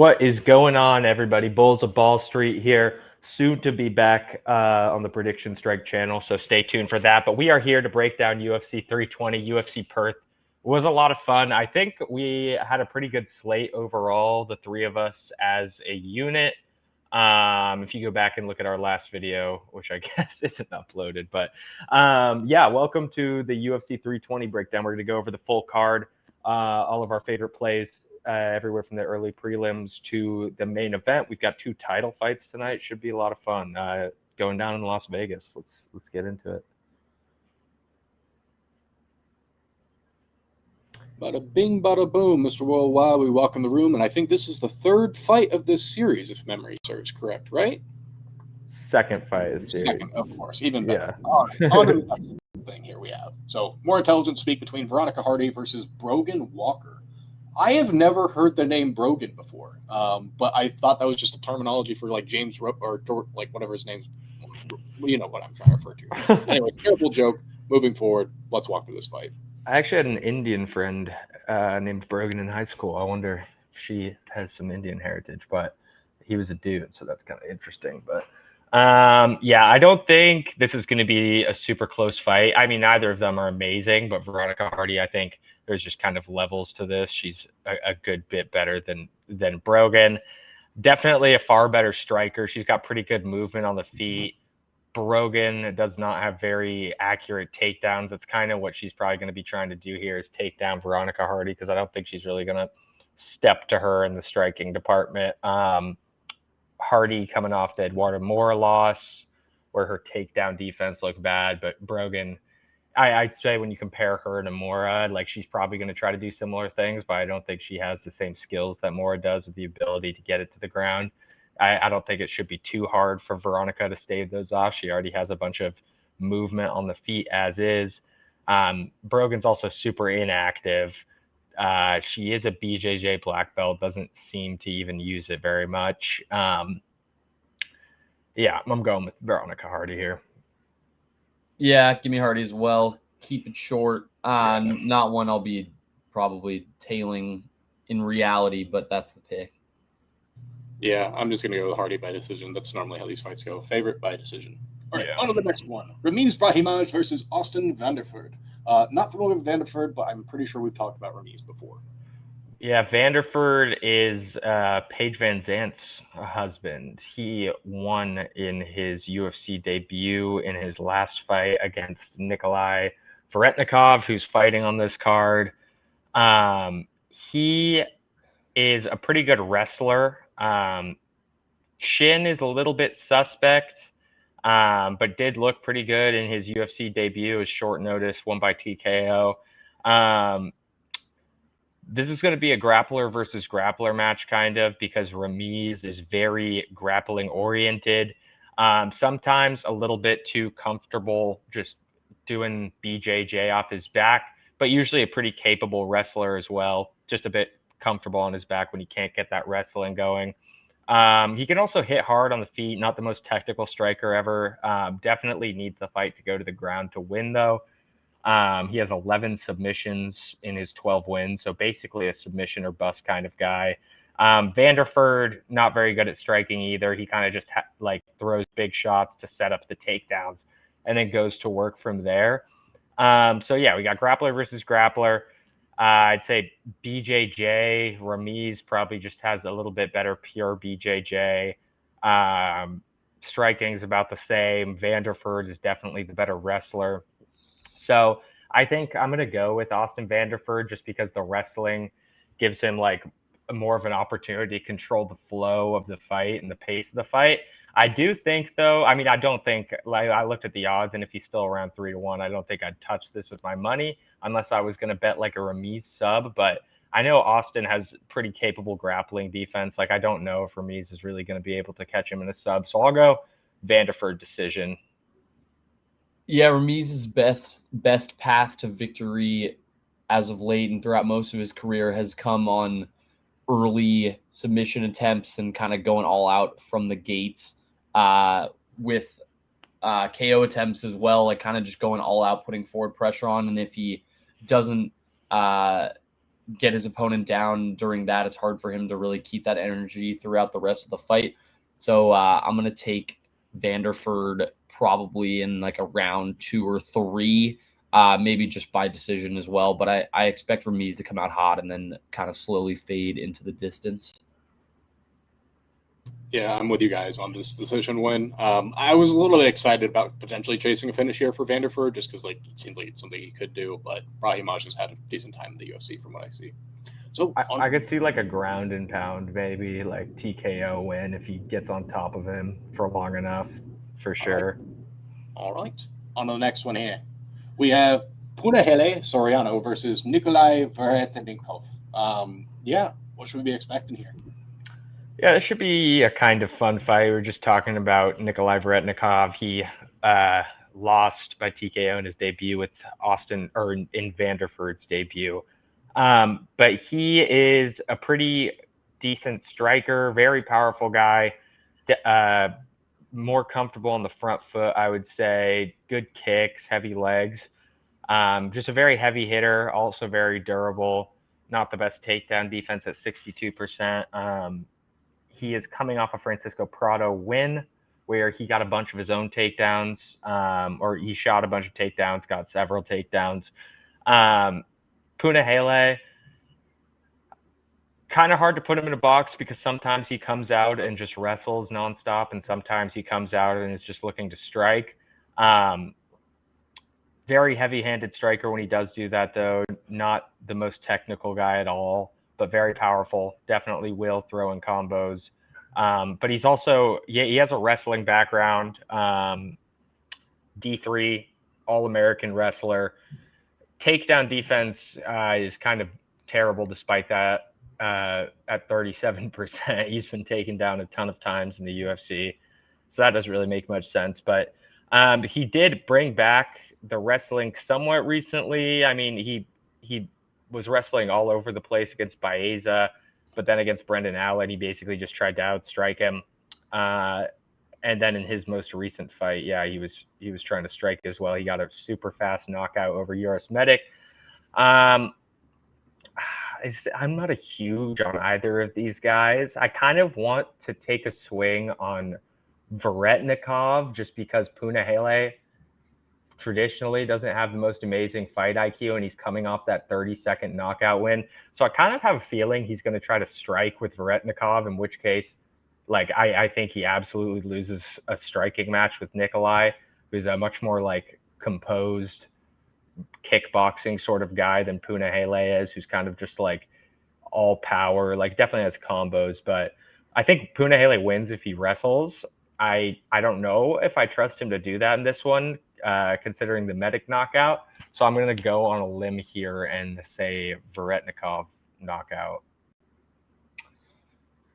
What is going on, everybody? Bulls of Ball Street here, soon to be back on the Prediction Strike channel, so stay tuned for that. But we are here to break down UFC 320, UFC Perth. It was a lot of fun. I think we had a pretty good slate overall, the three of us as a unit. If you go back and look at our last video, which I guess isn't uploaded, but yeah, welcome to the UFC 320 breakdown. We're going to go over the full card, all of our favorite plays, everywhere from the early prelims to the main event. We've got two title fights tonight. Should be a lot of fun. Going down in Las Vegas. Let's get into it. Bada bing, bada boom, Mr. Worldwide. We walk in the room, and I think this is the third fight of this series, if memory serves correct, right? Second fight is series. Second, of course, even better. Yeah. All right, on to the next thing here we have. So, more intelligent speak between Veronica Hardy versus Brogan Walker. I have never heard the name Brogan before, but I thought that was just a terminology for like James or like whatever his name's. You know what I'm trying to refer to. Anyway, terrible joke. Moving forward, let's walk through this fight. I actually had an Indian friend named Brogan in high school. I wonder if she has some Indian heritage, but he was a dude, so that's kind of interesting. But yeah, I don't think this is going to be a super close fight. I mean, neither of them are amazing, but Veronica Hardy, I think there's just kind of levels to this. She's a good bit better than Brogan. Definitely a far better striker. She's got pretty good movement on the feet. Brogan does not have very accurate takedowns. That's kind of what she's probably going to be trying to do here is take down Veronica Hardy, because I don't think she's really going to step to her in the striking department. Hardy coming off the Eduardo Mora loss, where her takedown defense looked bad, but Brogan, I'd say when you compare her to Mora, like she's probably going to try to do similar things, but I don't think she has the same skills that Mora does with the ability to get it to the ground. I don't think it should be too hard for Veronica to stave those off. She already has a bunch of movement on the feet as is. Brogan's also super inactive. She is a BJJ black belt, doesn't seem to even use it very much. Yeah, I'm going with Veronica Hardy here. Yeah, give me Hardy as well. Keep it short. Not one I'll be probably tailing in reality, but that's the pick. Yeah, I'm just going to go with Hardy by decision. That's normally how these fights go. Favorite by decision. All right, on to the next one. Ramiz Brahimaj versus Austin Vanderford. Not familiar with Vanderford, but I'm pretty sure we've talked about Ramiz before. Yeah, Vanderford is Paige Van Zant's husband. He won in his UFC debut in his last fight against Nikolai Veretnikov, who's fighting on this card. He is a pretty good wrestler. Shin is a little bit suspect, but did look pretty good in his UFC debut. It was short notice, won by TKO. This is going to be a grappler versus grappler match, kind of, because Ramiz is very grappling oriented. Sometimes a little bit too comfortable just doing BJJ off his back, but usually a pretty capable wrestler as well. Just a bit comfortable on his back when he can't get that wrestling going. He can also hit hard on the feet. Not the most technical striker ever. Definitely needs the fight to go to the ground to win, though. He has 11 submissions in his 12 wins, so basically a submission or bust kind of guy. Vanderford, not very good at striking either. He kind of just throws big shots to set up the takedowns and then goes to work from there. So yeah, we got grappler versus grappler. I'd say BJJ. Ramiz probably just has a little bit better pure BJJ. Striking is about the same. Vanderford is definitely the better wrestler. So I think I'm going to go with Austin Vanderford just because the wrestling gives him more of an opportunity to control the flow of the fight and the pace of the fight. I do think, though, I don't think, I looked at the odds, and if he's still around 3-1, I don't think I'd touch this with my money unless I was going to bet like a Ramiz sub. But I know Austin has pretty capable grappling defense. I don't know if Ramiz is really going to be able to catch him in a sub. So I'll go Vanderford decision. Yeah, Ramiz's best path to victory as of late and throughout most of his career has come on early submission attempts and kind of going all out from the gates with KO attempts as well, kind of just going all out, putting forward pressure on. And if he doesn't get his opponent down during that, it's hard for him to really keep that energy throughout the rest of the fight. So I'm going to take Vanderford probably in like a round 2 or 3, maybe just by decision as well. But I expect Ramiz to come out hot and then kind of slowly fade into the distance. Yeah, I'm with you guys on this decision win. I was a little bit excited about potentially chasing a finish here for Vanderford, just because like it seemed like it's something he could do. But Brahimaj has had a decent time in the UFC from what I see. So I could see like a ground and pound, maybe like TKO win if he gets on top of him for long enough, for sure. All right. On to the next one here. We have Punahele Soriano versus Nikolai Veretenikov. Yeah, what should we be expecting here? Yeah, it should be a kind of fun fight. We were just talking about Nikolai Veretnikov. He lost by TKO in his debut with Austin, or in Vanderford's debut. But he is a pretty decent striker, very powerful guy, more comfortable on the front foot, I would say. Good kicks, heavy legs. Just a very heavy hitter, also very durable. Not the best takedown defense at 62%. He is coming off a Francisco Prado win where he got a bunch of his own takedowns, or he shot a bunch of takedowns, got several takedowns. Punahele, kind of hard to put him in a box because sometimes he comes out and just wrestles nonstop, and sometimes he comes out and is just looking to strike. Very heavy-handed striker when he does do that, though. Not the most technical guy at all, but very powerful. Definitely will throw in combos. But he's also, he has a wrestling background. D3, All-American wrestler. Takedown defense is kind of terrible despite that at 37%. He's been taken down a ton of times in the UFC. So that doesn't really make much sense. But he did bring back the wrestling somewhat recently. I mean, he was wrestling all over the place against Baeza, but then against Brendan Allen, he basically just tried to outstrike him. And then in his most recent fight, yeah, he was trying to strike as well. He got a super fast knockout over Uros Medic. I'm not a huge on either of these guys. I kind of want to take a swing on Veretnikov just because Punahele traditionally doesn't have the most amazing fight IQ, and he's coming off that 30-second knockout win. So I kind of have a feeling he's going to try to strike with Veretnikov, in which case, like, I think he absolutely loses a striking match with Nikolai, who's a much more, like, composed kickboxing sort of guy than Punahele is, who's kind of just, like, all power, like, definitely has combos. But I think Punahele wins if he wrestles. I don't know if I trust him to do that in this one, considering the Medic knockout. So I'm going to go on a limb here and say Veretnikov knockout.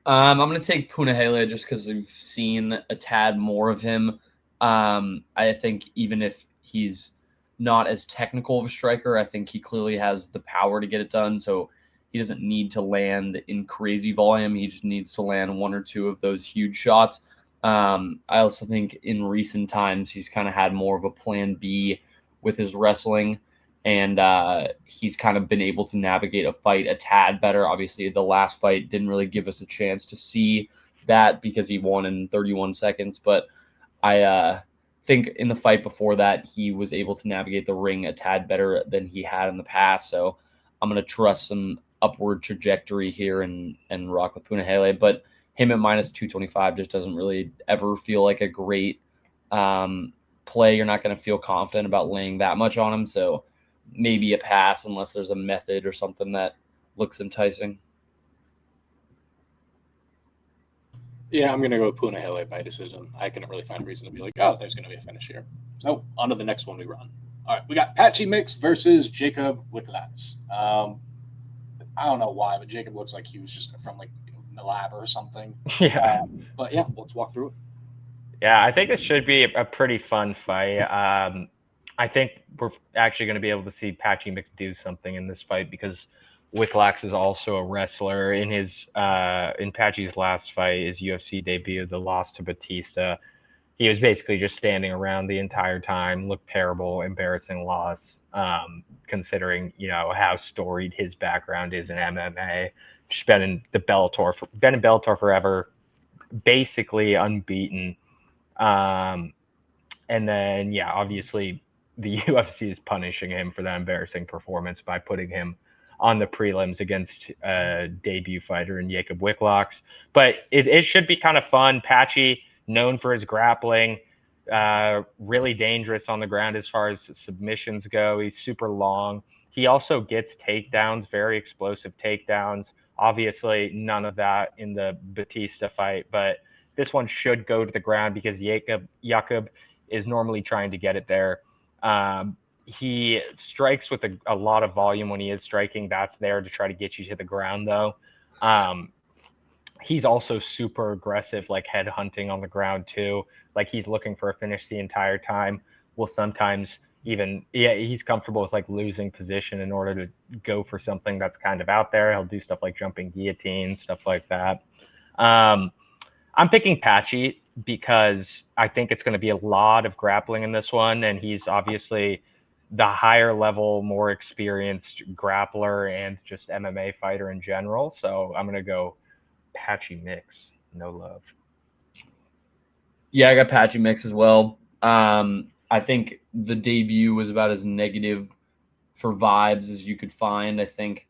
I'm going to take Punahele just because we've seen a tad more of him. I think even if he's not as technical of a striker, I think he clearly has the power to get it done. So he doesn't need to land in crazy volume. He just needs to land one or two of those huge shots. I also think in recent times he's kind of had more of a plan B with his wrestling, and he's kind of been able to navigate a fight a tad better. Obviously, the last fight didn't really give us a chance to see that because he won in 31 seconds, but I think in the fight before that, he was able to navigate the ring a tad better than he had in the past, so I'm going to trust some upward trajectory here and rock with Punahele, but him at minus 225 just doesn't really ever feel like a great play. You're not going to feel confident about laying that much on him. So maybe a pass unless there's a method or something that looks enticing. Yeah, I'm going to go with Punahele by decision. I couldn't really find a reason to be like, oh, there's going to be a finish here. So on to the next one we run. All right, we got Patchy Mix versus Jacob Wicklats. I don't know why, but Jacob looks like he was just from like the lab or something. Yeah. But yeah, let's walk through it. Yeah, I think this should be a pretty fun fight. I think we're actually going to be able to see Patchy Mix do something in this fight because Wicklax is also a wrestler. In his in Patchy's last fight, his UFC debut, the loss to Batista, he was basically just standing around the entire time, looked terrible, embarrassing loss, considering, how storied his background is in MMA. Just been in Bellator forever, basically unbeaten. And then, yeah, obviously the UFC is punishing him for that embarrassing performance by putting him on the prelims against a debut fighter in Jacob Wicklocks. But it should be kind of fun. Patchy, known for his grappling, really dangerous on the ground as far as submissions go. He's super long. He also gets takedowns, very explosive takedowns. Obviously, none of that in the Batista fight, but this one should go to the ground because Jacob is normally trying to get it there. He strikes with a lot of volume when he is striking. That's there to try to get you to the ground, though. He's also super aggressive, like head hunting on the ground, too. Like he's looking for a finish the entire time. Will sometimes he's comfortable with like losing position in order to go for something that's kind of out there. He'll do stuff like jumping guillotines, stuff like that. I'm picking Patchy because I think it's going to be a lot of grappling in this one, and he's obviously the higher level, more experienced grappler and just MMA fighter in general. So I'm going to go Patchy mix. No love. Yeah, I got Patchy mix as well. I think the debut was about as negative for vibes as you could find. I think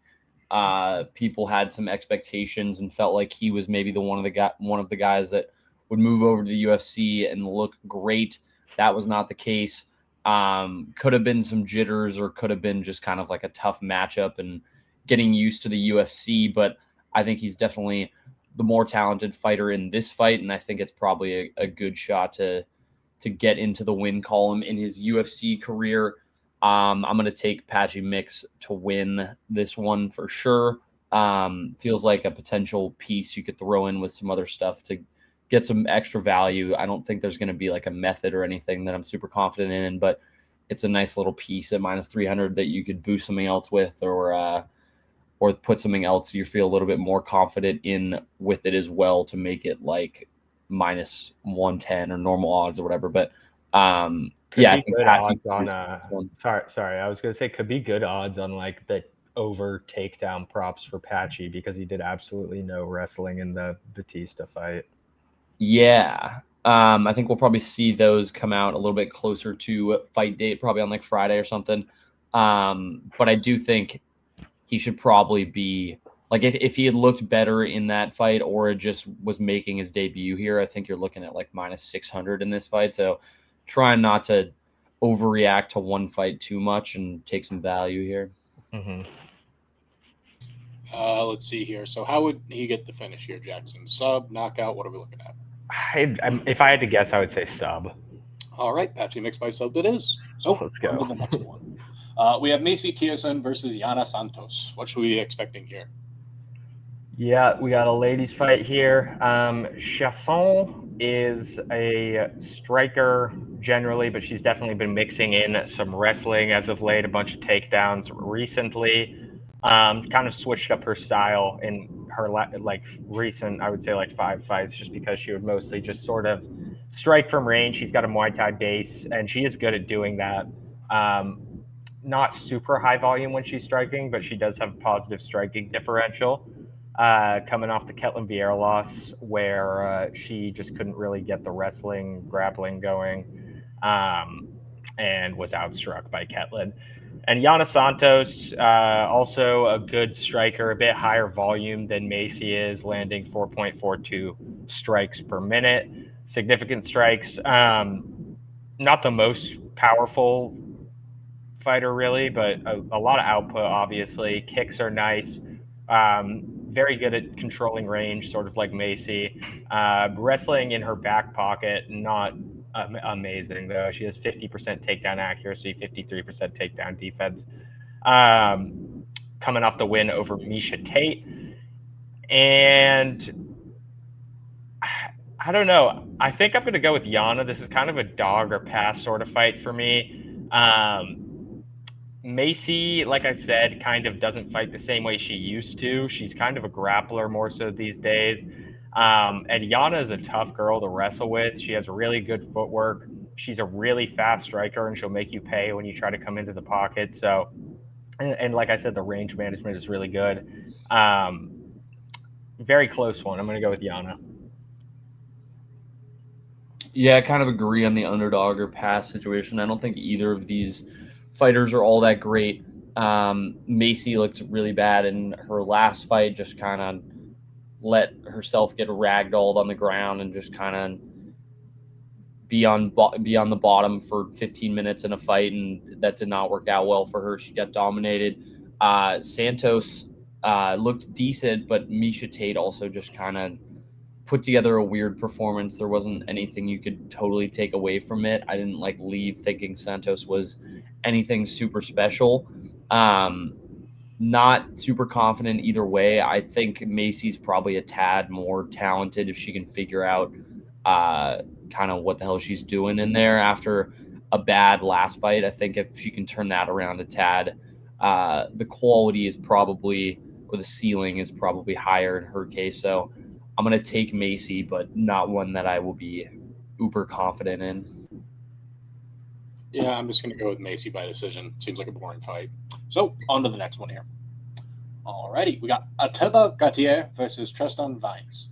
people had some expectations and felt like he was maybe one of the guys that would move over to the UFC and look great. That was not the case. Could have been some jitters, or could have been just kind of like a tough matchup and getting used to the UFC. But I think he's definitely the more talented fighter in this fight, and I think it's probably a good shot to get into the win column in his UFC career. I'm going to take Patchy Mix to win this one for sure. Feels like a potential piece you could throw in with some other stuff to get some extra value. I don't think there's going to be like a method or anything that I'm super confident in, but it's a nice little piece at minus 300 that you could boost something else with, or put something else you feel a little bit more confident in with it as well to make it like minus 110 or normal odds or whatever. But yeah, I think odds on sorry, I was gonna say could be good odds on like the over takedown props for Patchy because he did absolutely no wrestling in the Batista fight. Yeah. I think we'll probably see those come out a little bit closer to fight date, probably on like Friday or something. But I do think he should probably be like, if he had looked better in that fight or just was making his debut here, I think you're looking at like minus 600 in this fight. So trying not to overreact to one fight too much and take some value here. Mm-hmm. Let's see here. So how would he get the finish here, Jackson? Sub, knockout? What are we looking at? If I had to guess, I would say sub. All right, Patchy mix by sub it is. So let's go on to the next one. We have Macy Kiyosan versus Yana Santos. What should we be expecting here? Yeah, we got a ladies fight here. Chasson is a striker generally, but she's definitely been mixing in some wrestling as of late, a bunch of takedowns recently. Kind of switched up her style in her recent, I would say 5 fights, just because she would mostly just sort of strike from range. She's got a Muay Thai base, and she is good at doing that. Not super high volume when she's striking, but she does have a positive striking differential. Coming off the Ketlin Vieira loss, where she just couldn't really get the grappling going, and was outstruck by Ketlin. And Yana Santos, also a good striker, a bit higher volume than Macy is, landing 4.42 strikes per minute. Significant strikes. Not the most powerful fighter, really, but a lot of output, obviously. Kicks are nice. Very good at controlling range, sort of like Macy. Wrestling in her back pocket, not amazing, though. She has 50% takedown accuracy, 53% takedown defense. Coming off the win over Misha Tate. And I don't know. I think I'm going to go with Yana. This is kind of a dog or pass sort of fight for me. Macy, like I said, kind of doesn't fight the same way she used to. She's kind of a grappler more so these days. And Yana is a tough girl to wrestle with. She has really good footwork. She's a really fast striker, and she'll make you pay when you try to come into the pocket. So, and like I said, the range management is really good. Very close one. I'm going to go with Yana. Yeah, I kind of agree on the underdog or pass situation. I don't think either of these fighters are all that great. Macy looked really bad in her last fight, just kind of let herself get ragdolled on the ground and just kind of be on the bottom for 15 minutes in a fight, and that did not work out well for her. She got dominated. Santos looked decent, but Miesha Tate also just kind of put together a weird performance. There wasn't anything you could totally take away from it. I didn't leave thinking Santos was anything super special. Not super confident either way. I think Macy's probably a tad more talented if she can figure out kind of what the hell she's doing in there after a bad last fight. I think if she can turn that around a tad, the quality is probably, or the ceiling is probably higher in her case. So I'm going to take Macy, but not one that I will be uber confident in. Yeah, I'm just going to go with Macy by decision. Seems like a boring fight. So, on to the next one here. Alrighty, we got Attila Gautier versus Tristan Vines.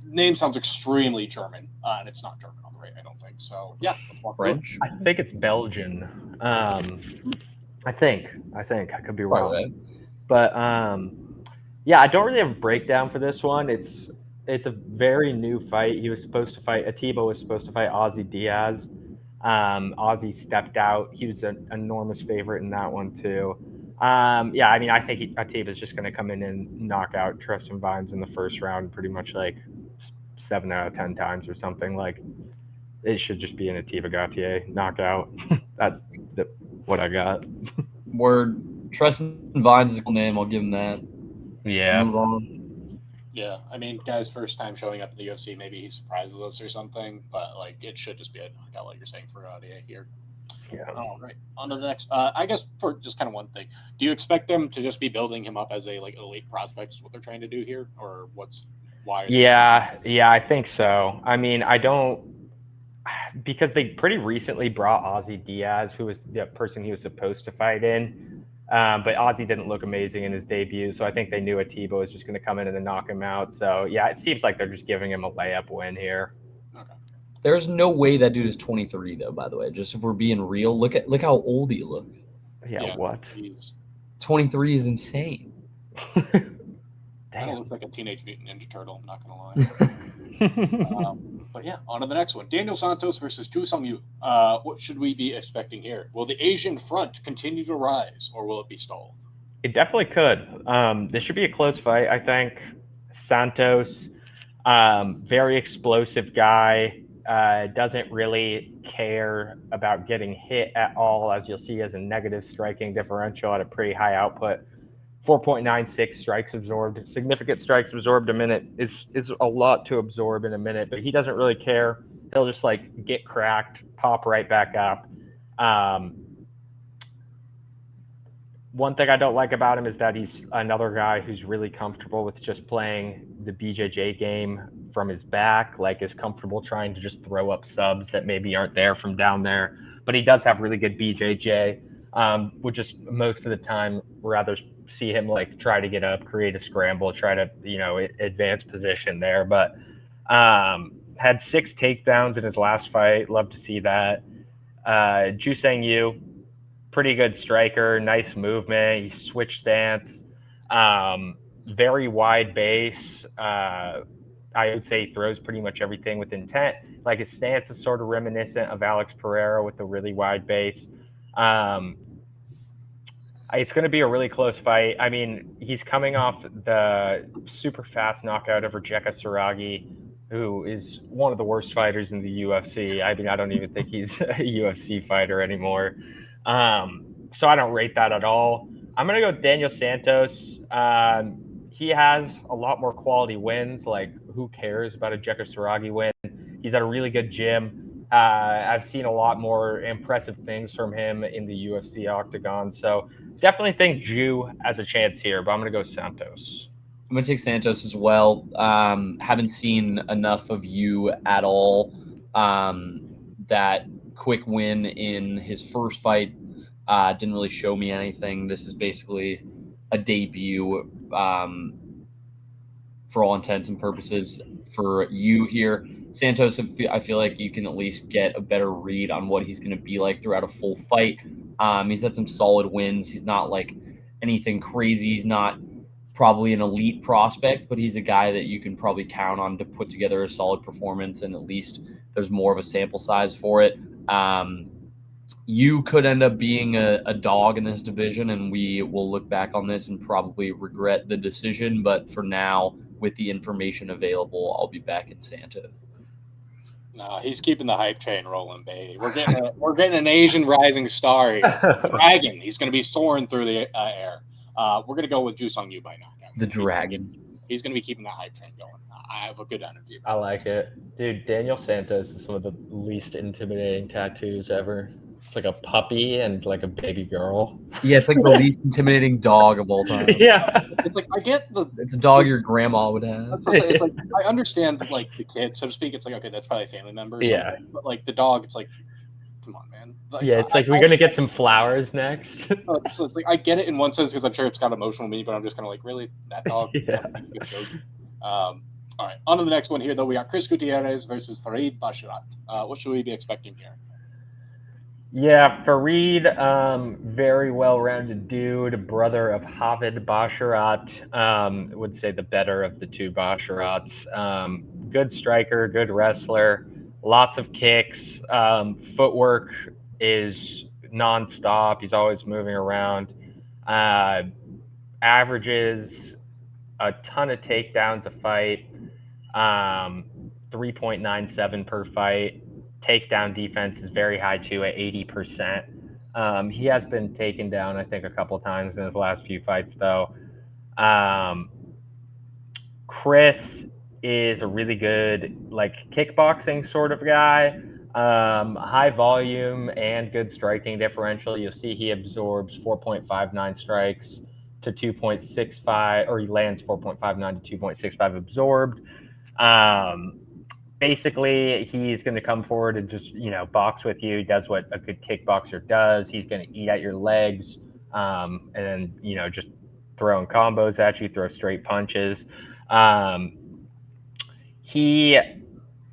Name sounds extremely German, and it's not German on the right, I don't think. So, yeah. French? I think it's Belgian. I think. I could be wrong. Right. But yeah, I don't really have a breakdown for this one. It's a very new fight. Atiba was supposed to fight Ozzy Diaz. Ozzy stepped out. He was an enormous favorite in that one too. Yeah, I mean, I think Atiba's just going to come in and knock out Tristan Vines in the first round pretty much 7 out of 10 times or something. It should just be an Atiba Gautier knockout. That's what I got. Word. Tristan Vines is a cool name. I'll give him that. Yeah. Move on. Yeah, I mean, guy's first time showing up in the UFC, maybe he surprises us or something, but it should just be a knockout, like you're saying, for Gautier here. Yeah. All right. On to the next. I guess for just kind of one thing, do you expect them to just be building him up as a elite prospect? Is what they're trying to do here, or why? Yeah, I think so. I mean, I don't, because they pretty recently brought Ozzy Diaz, who was the person he was supposed to fight in, but Ozzy didn't look amazing in his debut, so I think they knew Atiba was just going to come in and then knock him out. So yeah, it seems like they're just giving him a layup win here. Okay. There's no way that dude is 23 though. By the way, just if we're being real, look how old he looks. Yeah. What? 23 is insane. Kind of looks like a Teenage Mutant Ninja Turtle. I'm not gonna lie. But yeah, on to the next one. Daniel Santos versus Ju Sung-yu. What should we be expecting here? Will the Asian front continue to rise, or will it be stalled? It definitely could. This should be a close fight, I think. Santos, very explosive guy. Doesn't really care about getting hit at all, as you'll see, as a negative striking differential at a pretty high output. 4.96 strikes absorbed. Significant strikes absorbed a minute is a lot to absorb in a minute, but he doesn't really care. He'll just get cracked, pop right back up. One thing I don't like about him is that he's another guy who's really comfortable with just playing the BJJ game from his back, is comfortable trying to just throw up subs that maybe aren't there from down there. But he does have really good BJJ. Would just most of the time rather see him try to get up, create a scramble, try to advance position there. But had 6 takedowns in his last fight. Love to see that. Ju Sang-yu, pretty good striker, nice movement. He switched stance, very wide base. I would say he throws pretty much everything with intent. His stance is sort of reminiscent of Alex Pereira with the really wide base. It's going to be a really close fight. I mean, he's coming off the super fast knockout over Jeka Saragi, who is one of the worst fighters in the UFC. I mean, I don't even think he's a UFC fighter anymore. So I don't rate that at all. I'm going to go with Daniel Santos. He has a lot more quality wins. Who cares about a Jeka Saragi win? He's at a really good gym. I've seen a lot more impressive things from him in the UFC octagon. So definitely think Ju has a chance here, but I'm going to go Santos. I'm going to take Santos as well. Haven't seen enough of you at all. That quick win in his first fight didn't really show me anything. This is basically a debut for all intents and purposes for you here. Santos, I feel like you can at least get a better read on what he's going to be like throughout a full fight. He's had some solid wins. He's not like anything crazy. He's not probably an elite prospect, but he's a guy that you can probably count on to put together a solid performance, and at least there's more of a sample size for it. You could end up being a dog in this division, and we will look back on this and probably regret the decision. But for now, with the information available, I'll be back in Santa. No, he's keeping the hype train rolling, baby. We're getting an Asian rising star here. Dragon. He's going to be soaring through the air. We're going to go with Ju Sung Yu by now. The Dragon. He's going to be keeping that hype train going. I have a good energy. I like it. Dude, Daniel Santos is some of the least intimidating tattoos ever. It's like a puppy and like a baby girl. Yeah, it's like the least intimidating dog of all time. Yeah. It's like, I get it's a dog your grandma would have. It's like, I understand, like, the kid, so to speak. It's like, okay, that's probably a family member. Yeah. But, like, the dog, it's like, come on, man. Like, yeah, it's like, we're going to get some flowers next. So it's like, I get it in one sense because I'm sure it's got emotional meaning, but I'm just kind of like, really? That dog? Yeah. All right, on to the next one here, though. We got Chris Gutierrez versus Farid Basharat. What should we be expecting here? Yeah, Farid, very well-rounded dude, brother of Havid Basharat. Would say the better of the two Basharats. Good striker, good wrestler, lots of kicks. Footwork is nonstop. He's always moving around. Averages a ton of takedowns a fight. 3.97 per fight. Takedown defense is very high too at 80%. He has been taken down, I think, a couple times in his last few fights, though. Chris is a really good, like, kickboxing sort of guy. High volume and good striking differential. You'll see he absorbs 4.59 strikes to 2.65, or he lands 4.59 to 2.65 absorbed. Basically, he's going to come forward and just, box with you. He does what a good kickboxer does. He's going to eat at your legs, and then, just throwing combos at you, throw straight punches. He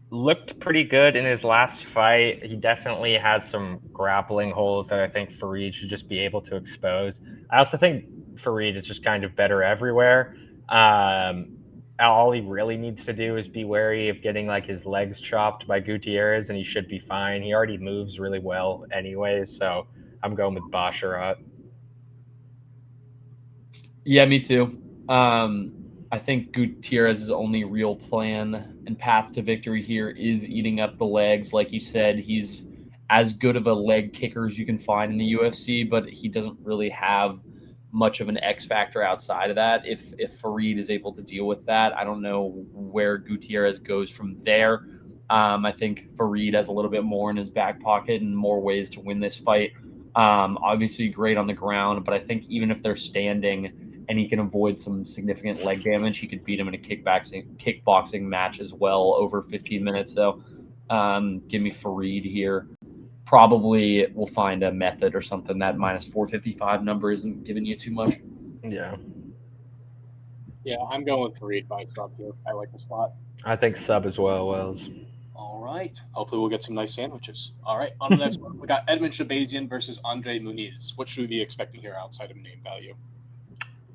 looked pretty good in his last fight. He definitely has some grappling holes that I think Farid should just be able to expose. I also think Farid is just kind of better everywhere. All he really needs to do is be wary of getting like his legs chopped by Gutierrez, and he should be fine. He already moves really well anyway, so I'm going with Basharat. Yeah, me too. I think Gutierrez's only real plan and path to victory here is eating up the legs. Like you said, he's as good of a leg kicker as you can find in the UFC, but he doesn't really have much of an X factor outside of that. If Farid is able to deal with that, I don't know where Gutierrez goes from there. I think Farid has a little bit more in his back pocket and more ways to win this fight. Obviously great on the ground, but I think even if they're standing and he can avoid some significant leg damage, he could beat him in a kickboxing match as well over 15 minutes. So give me Farid here. Probably we'll find a method or something. That minus 455 number isn't giving you too much. Yeah. Yeah, I'm going with Farid by sub here. I like the spot. I think sub as well, Wells. All right. Hopefully we'll get some nice sandwiches. All right. On the next one, we got Edmund Shabazian versus Andre Muniz. What should we be expecting here outside of name value?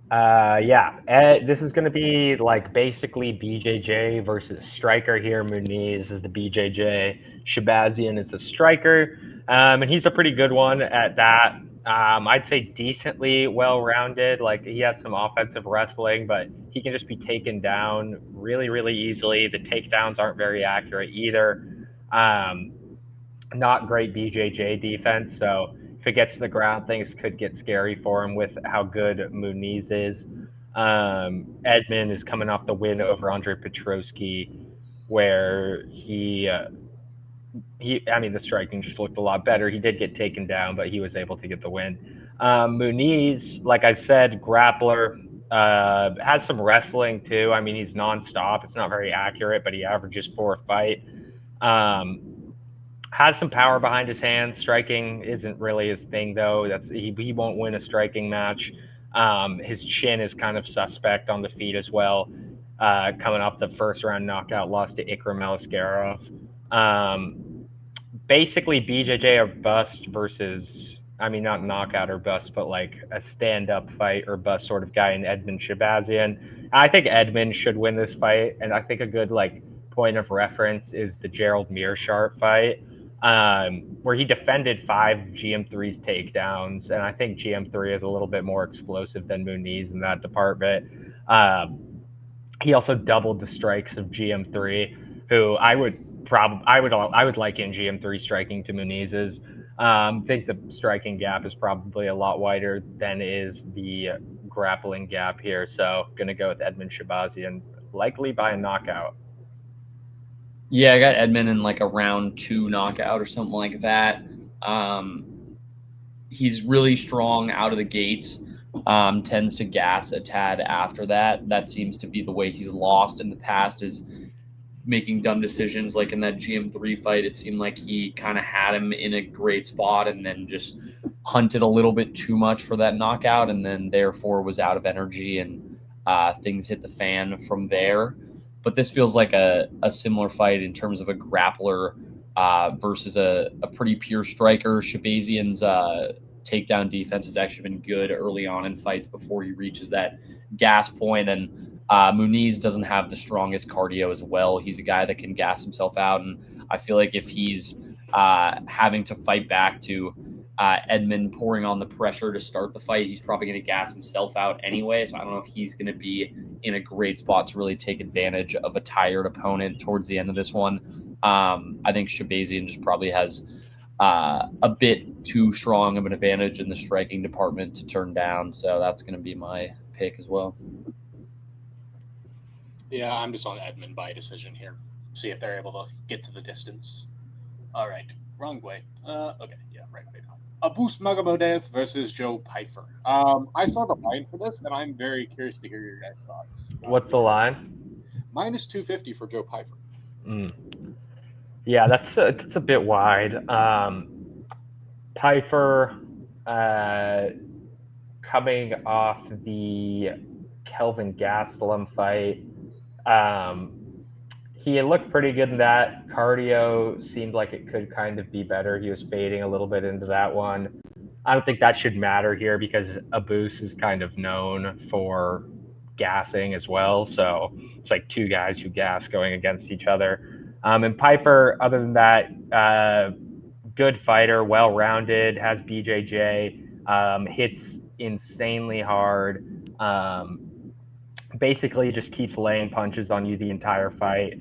This is going to be like basically BJJ versus striker here. Muniz is the BJJ. Shabazian is the striker. And he's a pretty good one at that. I'd say decently well-rounded. Like, he has some offensive wrestling, but he can just be taken down really, really easily. The takedowns aren't very accurate either. Not great BJJ defense, so if it gets to the ground, things could get scary for him with how good Muniz is. Edmund is coming off the win over Andre Petroski, where the striking just looked a lot better. He did get taken down, but he was able to get the win. Muniz, like I said, grappler, Has some wrestling too. I mean, he's nonstop. It's not very accurate, but he averages 4 a fight. Has some power behind his hands. Striking isn't really his thing, though. He won't win a striking match. His chin is kind of suspect on the feet as well. Coming off the first round knockout loss to Ikram Aliskerov. Basically, BJJ or bust versus, I mean, not knockout or bust, but like a stand-up fight or bust sort of guy in Edmund Shabazian. I think Edmund should win this fight, and I think a good like point of reference is the Gerald Meerschaert fight, where he defended 5 GM3's takedowns, and I think GM3 is a little bit more explosive than Muniz in that department. He also doubled the strikes of GM3, who I would like in GM3 striking to Muniz's. Think the striking gap is probably a lot wider than is the grappling gap here. So going to go with Edmund Shabazian, likely by a knockout. Yeah, I got Edmund in like a round 2 knockout or something like that. He's really strong out of the gates. Tends to gas a tad after that. That seems to be the way he's lost in the past, is making dumb decisions. Like in that GM3 fight, it seemed like he kind of had him in a great spot and then just hunted a little bit too much for that knockout, and then therefore was out of energy, and things hit the fan from there. But this feels like a similar fight in terms of a grappler versus a pretty pure striker. Shabazian's takedown defense has actually been good early on in fights before he reaches that gas point, and Muniz doesn't have the strongest cardio as well. He's a guy that can gas himself out, and I feel like if he's having to fight back to Edmund pouring on the pressure to start the fight, he's probably going to gas himself out anyway. So I don't know if he's going to be in a great spot to really take advantage of a tired opponent towards the end of this one. I think Shabazian just probably has a bit too strong of an advantage in the striking department to turn down. So that's going to be my pick as well. Yeah, I'm just on Edmund by decision here. See if they're able to get to the distance. All right, wrong way. Okay, yeah, right way now. Abus Magomed versus Joe Pyfer. I saw the line for this, and I'm very curious to hear your guys' thoughts. What's the line? Minus 250 for Joe Pyfer. Yeah, that's a bit wide. Pyfer coming off the Kelvin Gastelum fight. He looked pretty good in that. Cardio seemed like it could kind of be better. He was fading a little bit into that one. I don't think that should matter here because Abus is kind of known for gassing as well. So it's like 2 guys who gas going against each other. And Pyfer, other than that, good fighter, well-rounded, has BJJ, hits insanely hard. Basically just keeps laying punches on you the entire fight.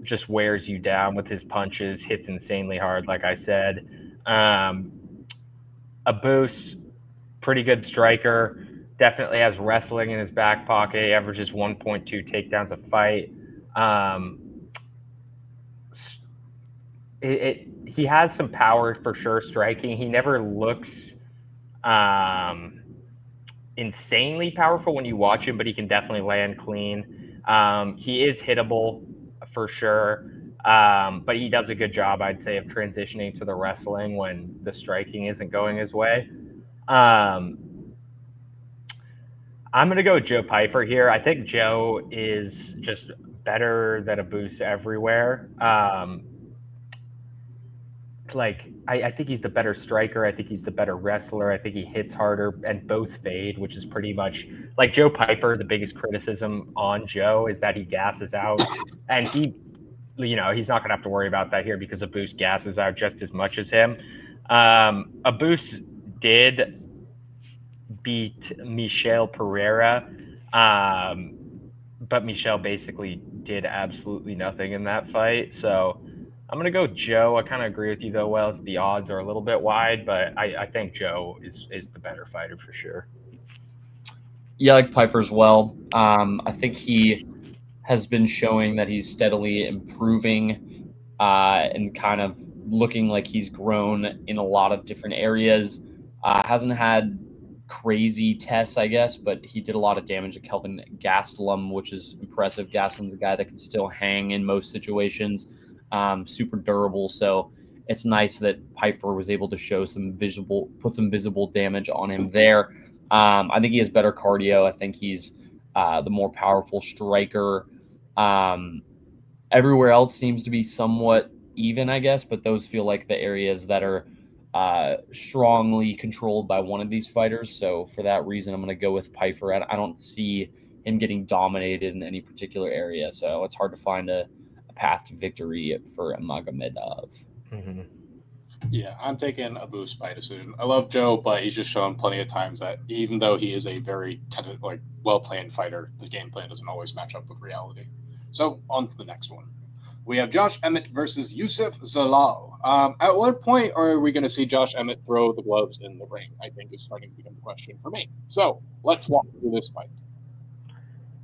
Just wears you down with his punches, hits insanely hard, like I said. Abus, pretty good striker, definitely has wrestling in his back pocket. He averages 1.2 takedowns a fight. He has some power for sure striking. He never looks insanely powerful when you watch him, but he can definitely land clean. He is hittable for sure, but he does a good job, I'd say, of transitioning to the wrestling when the striking isn't going his way. I'm going to go with Joe Pyfer here. I think Joe is just better than Abus everywhere. I think he's the better striker. I think he's the better wrestler. I think he hits harder and both fade, which is pretty much like Joe Pyfer. The biggest criticism on Joe is that he gasses out, and he's not going to have to worry about that here because Abus gasses out just as much as him. Abus did beat Michel Pereira, but Michel basically did absolutely nothing in that fight. So I'm going to go Joe. I kind of agree with you, though, Wells. The odds are a little bit wide, but I think Joe is the better fighter for sure. Yeah, I like Pyfer as well. I think he has been showing that he's steadily improving and kind of looking like he's grown in a lot of different areas. Hasn't had crazy tests, I guess, but he did a lot of damage to Kelvin Gastelum, which is impressive. Gastelum's a guy that can still hang in most situations, super durable. So it's nice that Pfeiffer was able to show put some visible damage on him there. I think he has better cardio. I think he's the more powerful striker. Everywhere else seems to be somewhat even, I guess, but those feel like the areas that are strongly controlled by one of these fighters. So for that reason, I'm going to go with Pfeiffer. I don't see him getting dominated in any particular area. So it's hard to find a path to victory for Magomed Ankalaev. Mm-hmm. Yeah, I'm taking a boost by decision. I love Joe, but he's just shown plenty of times that even though he is a very well-planned fighter, the game plan doesn't always match up with reality. So on to the next one. We have Josh Emmett versus Youssef Zalal. At what point are we going to see Josh Emmett throw the gloves in the ring? I think is starting to become a question for me. So let's walk through this fight.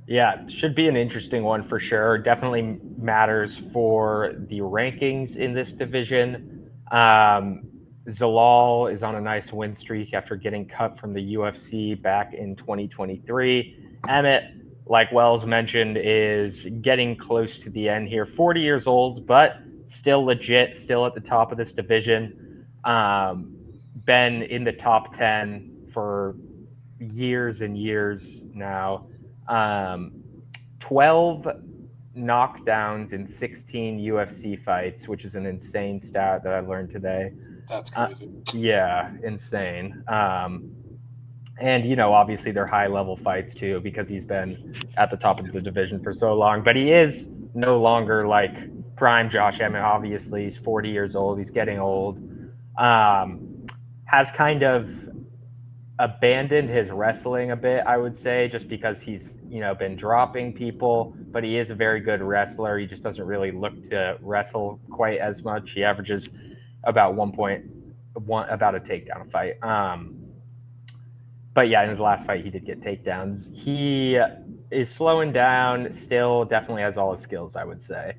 Yeah, should be an interesting one for sure. Definitely matters for the rankings in this division. Zalal is on a nice win streak after getting cut from the UFC back in 2023. Emmett, like Wells mentioned, is getting close to the end here. 40 years old, but still legit, still at the top of this division. Been in the top 10 for years and years now. 12 knockdowns in 16 UFC fights, which is an insane stat that I learned today. That's crazy. Yeah, insane. And, you know, obviously they're high-level fights, too, because he's been at the top of the division for so long. But he is no longer, like, prime Josh Emmett, obviously. He's 40 years old. He's getting old. Has kind of abandoned his wrestling a bit, I would say, just because he's, you know, been dropping people. But he is a very good wrestler. He just doesn't really look to wrestle quite as much. He averages about about a takedown fight. But yeah, in his last fight, he did get takedowns. He is slowing down still, definitely has all his skills, I would say.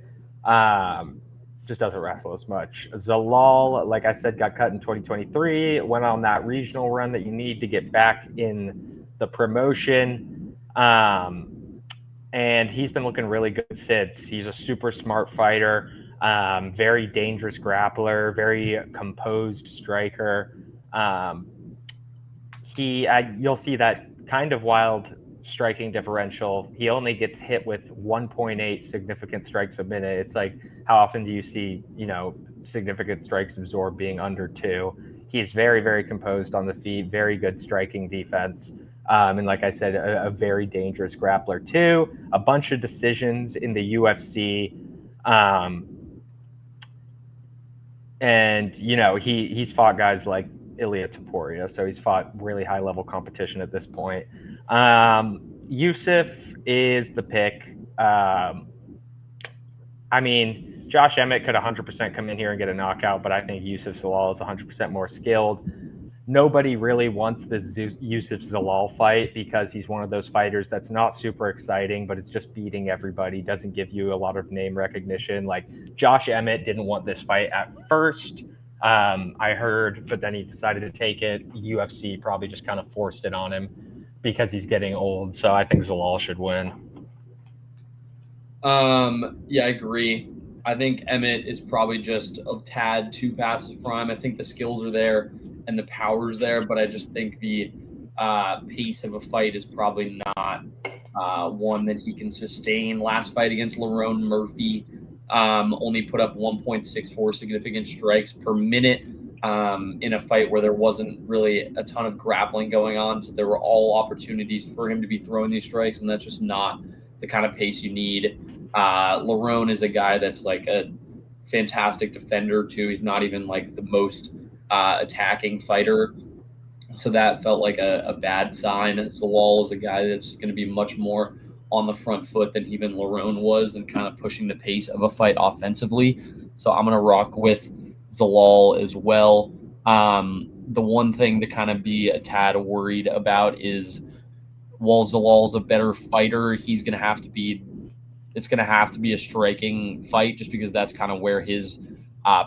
Just doesn't wrestle as much. Zalal, like I said, got cut in 2023, went on that regional run that you need to get back in the promotion. And he's been looking really good since. He's a super smart fighter, very dangerous grappler, very composed striker. You'll see that kind of wild striking differential. He only gets hit with 1.8 significant strikes a minute. It's like, how often do you see, you know, significant strikes absorbed being under 2? He's very, very composed on the feet, very good striking defense. And like I said, a very dangerous grappler too. A bunch of decisions in the UFC. And, you know, he's fought guys like Ilia Topuria, so he's fought really high-level competition at this point. Youssef is the pick. I mean, Josh Emmett could 100% come in here and get a knockout, but I think Youssef Zalal is 100% more skilled. Nobody really wants this Youssef Zalal fight because he's one of those fighters that's not super exciting, but it's just beating everybody, doesn't give you a lot of name recognition. Like, Josh Emmett didn't want this fight at first. I heard, but then he decided to take it. UFC probably just kind of forced it on him because he's getting old. So I think Zalal should win. Yeah, I agree. I think Emmett is probably just a tad too past his prime. I think the skills are there and the power's there, but I just think the pace of a fight is probably not one that he can sustain. Last fight against Lerone Murphy, only put up 1.64 significant strikes per minute in a fight where there wasn't really a ton of grappling going on. So there were all opportunities for him to be throwing these strikes, and that's just not the kind of pace you need. Lerone is a guy that's like a fantastic defender too. He's not even like the most attacking fighter. So that felt like a bad sign. Zalal is a guy that's going to be much more on the front foot than even Lerone was and kind of pushing the pace of a fight offensively. So I'm going to rock with Zalal as well. The one thing to kind of be a tad worried about is while Zalal's a better fighter, it's going to have to be a striking fight just because that's kind of where his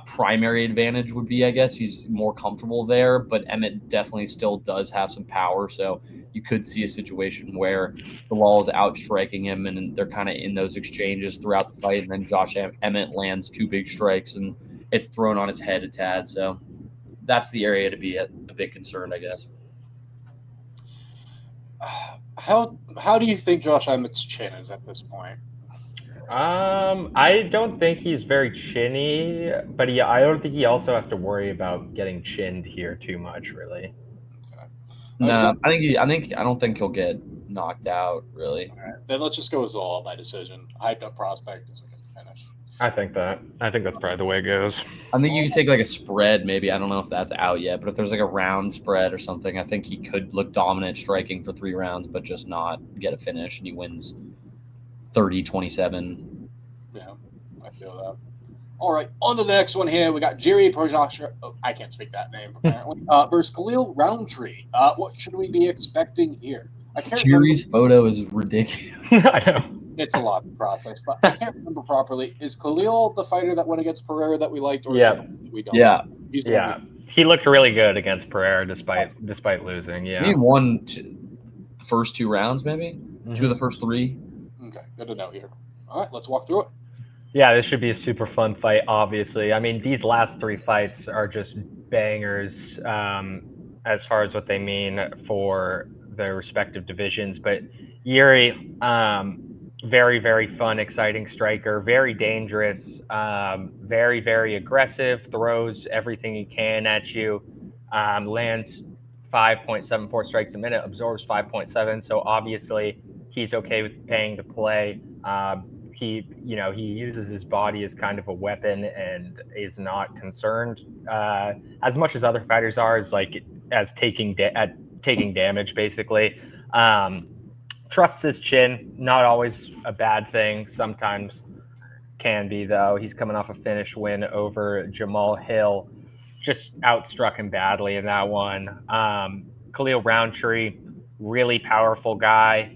primary advantage would be, I guess. He's more comfortable there, but Emmett definitely still does have some power. So you could see a situation where Bilal is outstriking him, and they're kind of in those exchanges throughout the fight, and then Josh Emmett lands 2 big strikes, and it's thrown on its head a tad. So that's the area to be a bit concerned, I guess. How do you think Josh Emmett's chin is at this point? I don't think he's very chinny, but I don't think he also has to worry about getting chinned here too much, really. Okay. No, I don't think he'll get knocked out, really. All right. Then let's just go with Zola by decision. Hyped up prospect is like a finish. I think that's probably the way it goes. I think you could take like a spread, maybe. I don't know if that's out yet, but if there's like a round spread or something, I think he could look dominant striking for 3 rounds, but just not get a finish, and he wins 30-27. Yeah, I feel that. All right, on to the next one here. We got Jerry Projak. Oh, I can't speak that name, apparently. Versus Khalil Roundtree. What should we be expecting here? Jerry's photo is ridiculous. I know. It's a lot to process, but I can't remember properly. Is Khalil the fighter that went against Pereira that we liked, or we don't? Yeah. He looked really good against Pereira despite losing. Yeah. He won the first 2 rounds, maybe? Mm-hmm. 2 of the first 3. Okay, good to know here. All right, let's walk through it. Yeah, this should be a super fun fight, obviously. I mean, these last 3 fights are just bangers as far as what they mean for their respective divisions. But Yuri, very, very fun, exciting striker, very dangerous, very, very aggressive, throws everything he can at you, lands 5.74 strikes a minute, absorbs 5.7. So obviously he's okay with paying to play. He uses his body as kind of a weapon and is not concerned as much as other fighters are as taking damage, basically. Trusts his chin, not always a bad thing. Sometimes can be, though. He's coming off a finish win over Jamal Hill. Just outstruck him badly in that one. Khalil Roundtree, really powerful guy.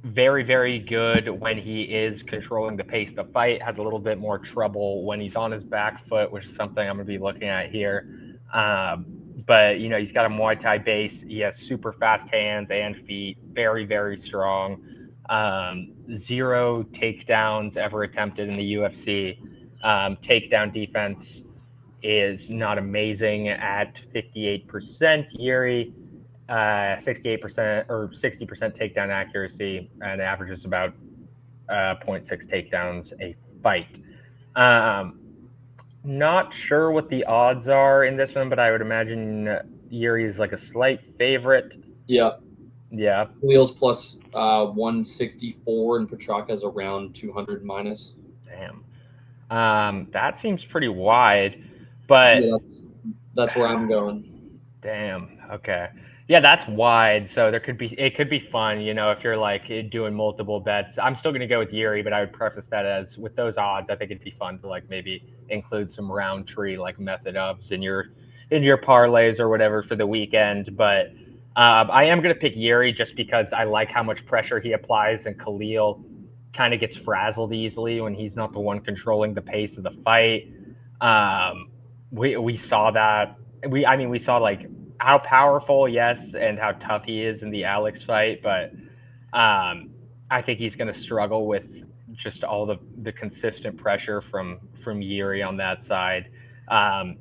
Very, very good when he is controlling the pace of the fight. Has a little bit more trouble when he's on his back foot, which is something I'm going to be looking at here. But, he's got a Muay Thai base. He has super fast hands and feet. Very, very strong. 0 takedowns ever attempted in the UFC. Takedown defense is not amazing at 58%. Yuri, 68% or 60% takedown accuracy, and averages about 0.6 takedowns a fight. Not sure what the odds are in this one, but I would imagine Yuri is like a slight favorite. Yeah. Yeah. Khalil's plus 164 and Petraka's around 200 minus. Damn. That seems pretty wide, but yeah, that's where I'm going. Damn. Okay. Yeah, that's wide. So it could be fun, if you're like doing multiple bets. I'm still going to go with Yuri, but I would preface that as with those odds, I think it'd be fun to like maybe include some Roundtree like method ups in your parlays or whatever for the weekend. But I am going to pick Yuri just because I like how much pressure he applies, and Khalil kind of gets frazzled easily when he's not the one controlling the pace of the fight. We saw that. We saw like how powerful, yes, and how tough he is in the Alex fight, but I think he's going to struggle with just all the consistent pressure from Yuri on that side.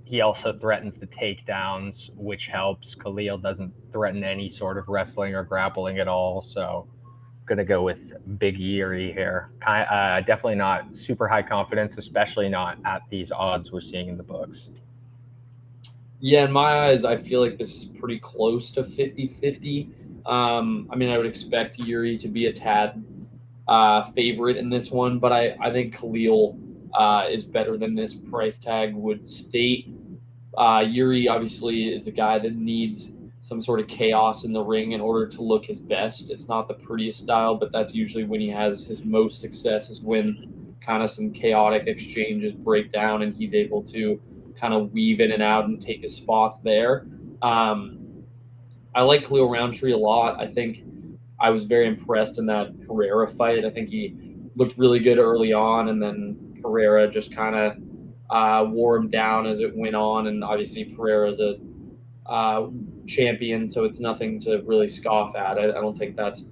He also threatens the takedowns, which helps. Khalil doesn't threaten any sort of wrestling or grappling at all, so I'm going to go with big Yuri here. Definitely not super high confidence, especially not at these odds we're seeing in the books. Yeah, in my eyes, I feel like this is pretty close to 50-50. I would expect Yuri to be a tad favorite in this one, but I think Khalil is better than this price tag would state. Yuri obviously is a guy that needs some sort of chaos in the ring in order to look his best. It's not the prettiest style, but that's usually when he has his most success, is when kind of some chaotic exchanges break down and he's able to kind of weave in and out and take his spots there. I like Khalil Roundtree a lot. I think I was very impressed in that Pereira fight. I think he looked really good early on, and then Pereira just kind of wore him down as it went on. And obviously Pereira's a champion, so it's nothing to really scoff at. I don't think that's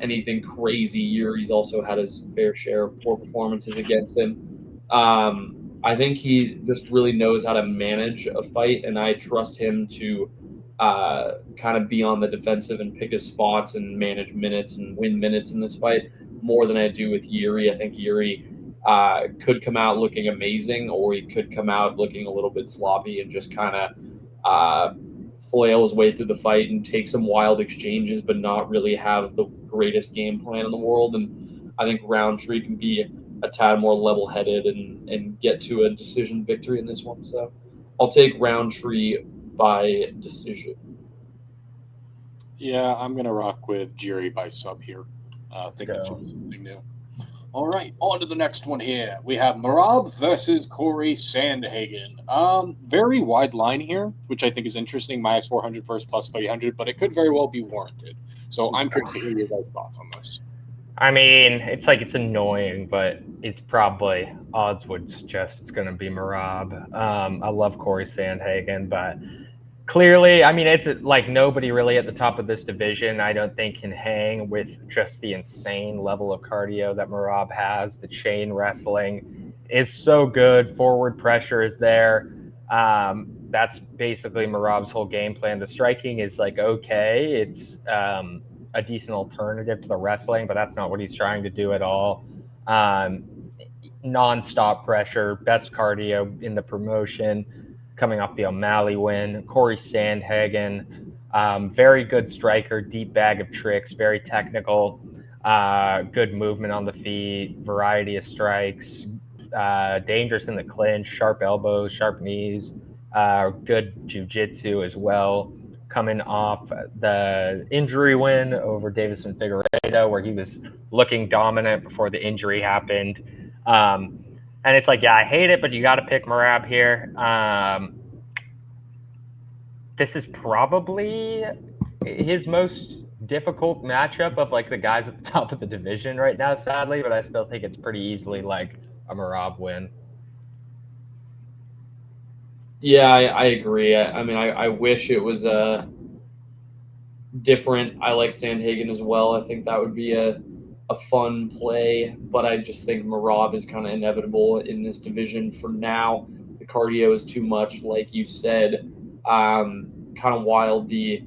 anything crazy. Yuri's also had his fair share of poor performances against him. I think he just really knows how to manage a fight, and I trust him to kind of be on the defensive and pick his spots and manage minutes and win minutes in this fight more than I do with Yuri. I think Yuri could come out looking amazing, or he could come out looking a little bit sloppy and just kind of flail his way through the fight and take some wild exchanges, but not really have the greatest game plan in the world. And I think Roundtree can be a tad more level-headed and get to a decision victory in this one. So I'll take Roundtree by decision. Yeah, I'm going to rock with Jiri by sub here. Thinking something new. All right, on to the next one here. We have Merab versus Corey Sandhagen. Very wide line here, which I think is interesting. Minus 400 versus plus 300, but it could very well be warranted. So I'm curious to hear your guys' thoughts on this. I mean, it's annoying, but it's probably odds would suggest it's going to be Merab. I love Corey Sandhagen, but clearly, I mean, it's like nobody really at the top of this division, I don't think, can hang with just the insane level of cardio that Merab has. The chain wrestling is so good. Forward pressure is there. That's basically Merab's whole game plan. The striking is like okay. It's a decent alternative to the wrestling, but that's not what he's trying to do at all. Non-stop pressure, best cardio in the promotion, coming off the O'Malley win. Corey Sandhagen, very good striker, deep bag of tricks, very technical, good movement on the feet, variety of strikes, dangerous in the clinch, sharp elbows, sharp knees, good jiu-jitsu as well. Coming off the injury win over Davison Figueiredo, where he was looking dominant before the injury happened. And it's like, yeah, I hate it, but you got to pick Merab here. This is probably his most difficult matchup of like the guys at the top of the division right now, sadly, but I still think it's pretty easily like a Merab win. Yeah, I agree. I mean, I wish it was different. I like Sandhagen as well. I think that would be a fun play, but I just think Merab is kind of inevitable in this division for now. The cardio is too much, like you said. Kind of wild. The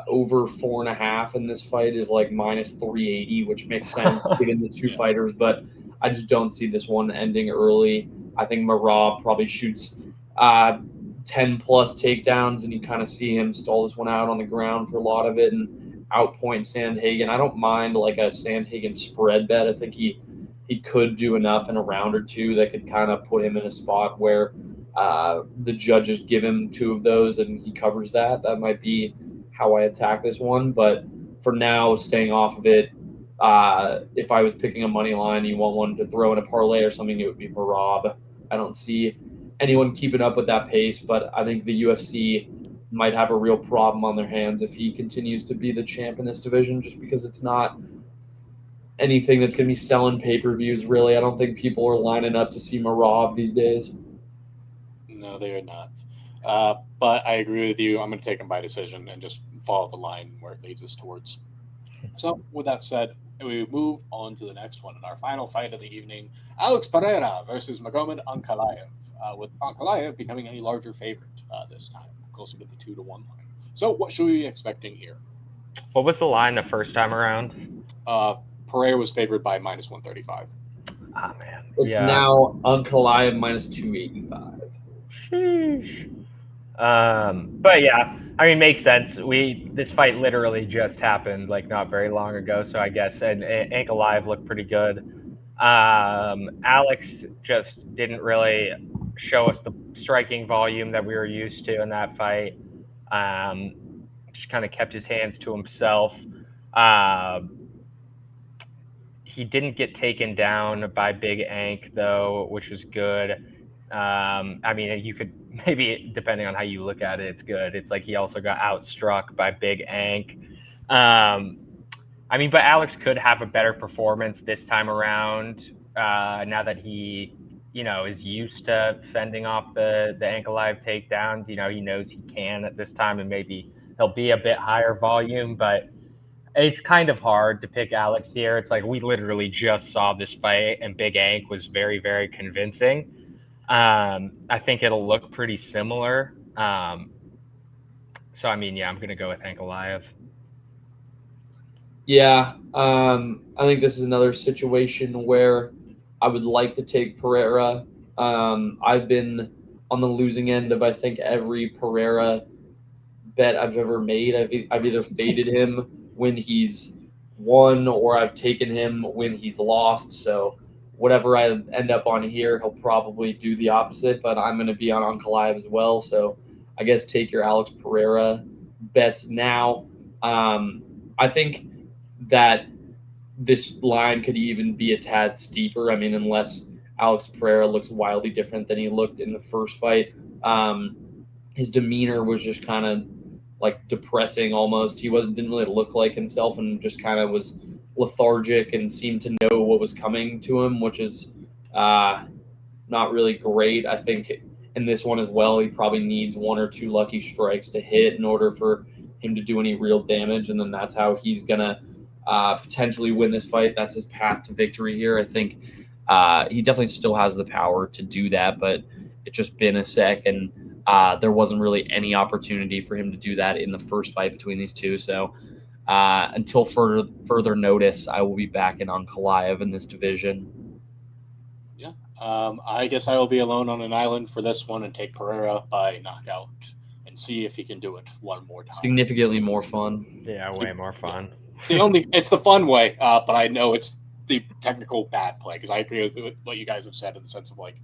over 4.5 in this fight is like minus 380, which makes sense given the two fighters, but I just don't see this one ending early. I think Merab probably shoots 10 plus takedowns, and you kind of see him stall this one out on the ground for a lot of it and outpoint Sandhagen. I don't mind like a Sandhagen spread bet. I think he could do enough in a round or two that could kind of put him in a spot where the judges give him 2 of those and he covers that. That might be how I attack this one. But for now, staying off of it, if I was picking a money line, you want one to throw in a parlay or something, it would be Merab. I don't see anyone keeping up with that pace, but I think the UFC might have a real problem on their hands if he continues to be the champ in this division, just because it's not anything that's going to be selling pay-per-views, really. I don't think people are lining up to see Merab these days. No, they are not. But I agree with you. I'm going to take him by decision and just follow the line where it leads us towards. So, with that said, we move on to the next one. In our final fight of the evening, Alex Pereira versus Magomed Ankalaev, with Ankalaev becoming a larger favorite this time, closer to the 2-1 line. So, what should we be expecting here? What was the line the first time around? Pereira was favored by minus 135. Ah, man. It's now Ankalaev minus 285. Sheesh. But yeah, I mean, makes sense. This fight literally just happened like not very long ago, so I guess and Ankalaev looked pretty good. Alex just didn't really show us the striking volume that we were used to in that fight. Just kind of kept his hands to himself. He didn't get taken down by Big Ank though, which was good. I mean, you could maybe, depending on how you look at it, it's good. It's like he also got outstruck by Big Ank. I mean, but Alex could have a better performance this time around. now that he, is used to fending off the Ankalaev takedowns. He knows he can at this time, and maybe he'll be a bit higher volume, but it's kind of hard to pick Alex here. It's like we literally just saw this fight, and Big Ank was very, very convincing. I think it'll look pretty similar. So, I'm going to go with Ankalaev. Yeah, I think this is another situation where I would like to take Pereira. I've been on the losing end of, I think, every Pereira bet I've ever made. I've either faded him when he's won or I've taken him when he's lost. So whatever I end up on here, he'll probably do the opposite, but I'm going to be on Ankalaev as well. So I guess take your Alex Pereira bets now. I think that this line could even be a tad steeper. I mean, unless Alex Pereira looks wildly different than he looked in the first fight. His demeanor was just kind of like depressing almost. He didn't really look like himself and just kind of was lethargic and seemed to know what was coming to him, which is not really great. I think in this one as well, he probably needs one or two lucky strikes to hit in order for him to do any real damage, and then that's how he's going to potentially win this fight. That's his path to victory here. I think he definitely still has the power to do that, but it's just been a sec, and there wasn't really any opportunity for him to do that in the first fight between these two. So until further notice, I will be backing on Ankalaev in this division. Yeah, I guess I will be alone on an island for this one and take Pereira by knockout and see if he can do it one more time. Significantly more fun. Yeah, way more fun. It's the fun way, but I know it's the technical bad play, because I agree with what you guys have said in the sense of, like,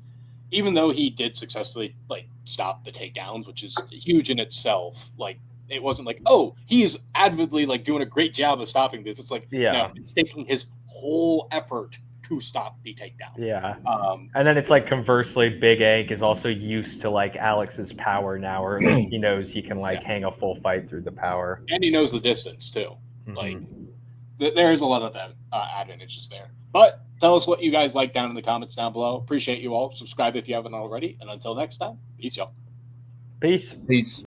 even though he did successfully stop the takedowns, which is huge in itself, like, it wasn't like, oh, he's avidly doing a great job of stopping this. It's like, no, it's taking his whole effort to stop the takedown. Yeah. And then it's like, conversely, Big Ank is also used to Alex's power now, or at least he knows he can hang a full fight through the power. And he knows the distance too. Mm-hmm. There's a lot of advantages there. But tell us what you guys like down in the comments down below. Appreciate you all. Subscribe if you haven't already. And until next time, peace, y'all. Peace.